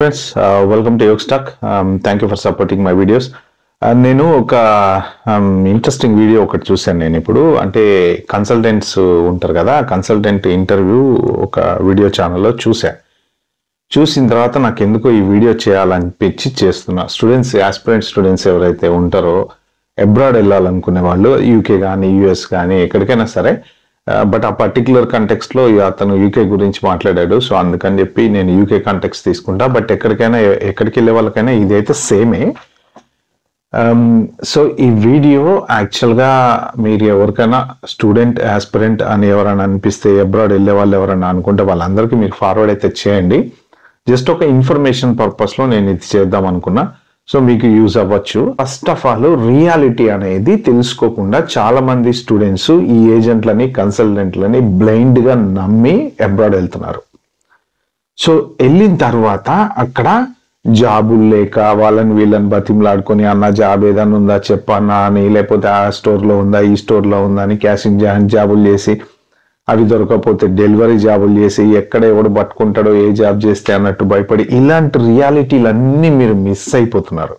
Friends, welcome to Yogstack. Thank you for supporting my videos. నేను ఒక interesting video ఒకటి చూశాను. నేను ఇప్పుడు అంటే కన్సల్టెంట్స్ ఉంటారు కదా, కన్సల్టెంట్ ఇంటర్వ్యూ ఒక వీడియో ఛానల్లో చూసిన తర్వాత నాకు ఎందుకో ఈ వీడియో చేయాలనిపించి చేస్తున్నా. స్టూడెంట్స్, ఆస్పిరెంట్ స్టూడెంట్స్ ఎవరైతే ఉంటారో అబ్రాడ్ వెళ్ళాలనుకునే వాళ్ళు, యూకే కానీ యూఎస్ కానీ ఎక్కడికైనా సరే, బట్ ఆ పర్టికులర్ కంటెక్స్ట్ లో అతను యూకే గురించి మాట్లాడాడు. సో అందుకని చెప్పి నేను యూకే కంటెక్స్ట్ తీసుకుంటా. బట్ ఎక్కడికి వెళ్ళే వాళ్ళకైనా ఇదైతే సేమే. సో ఈ వీడియో యాక్చువల్గా మీరు ఎవరికైనా స్టూడెంట్, ఆస్పిరెంట్ అని ఎవరైనా అనిపిస్తే, అబ్రాడ్ వెళ్ళే వాళ్ళు ఎవరైనా అనుకుంటే వాళ్ళందరికీ మీరు ఫార్వర్డ్ అయితే చేయండి. జస్ట్ ఒక ఇన్ఫర్మేషన్ పర్పస్ లో నేను ఇది చేద్దాం అనుకున్నా. సో మీకు యూజ్ అవ్వచ్చు. ఫస్ట్ ఆఫ్ ఆల్, రియాలిటీ అనేది తెలుసుకోకుండా చాలా మంది స్టూడెంట్స్ ఈ ఏజెంట్లని, కన్సల్టెంట్లని బ్లైండ్ గా నమ్మి అబ్రాడ్ వెళ్తున్నారు. సో వెళ్ళిన తర్వాత అక్కడ జాబులు లేక వాళ్ళని వీళ్ళని బతిమలాడుకొని, అన్న జాబ్ ఏదన్నా ఉందా చెప్పన్నా అని, లేకపోతే ఆ స్టోర్ లో ఉందా, ఈ స్టోర్ లో ఉందా అని క్యాషింగ్ జాబులు చేసి, అవి దొరకకపోతే డెలివరీ జాబులు చేసి, ఎక్కడ ఎవడు పట్టుకుంటాడో ఏ జాబ్ చేస్తే అన్నట్టు భయపడి, ఇలాంటి రియాలిటీలన్నీ మీరు మిస్ అయిపోతున్నారు.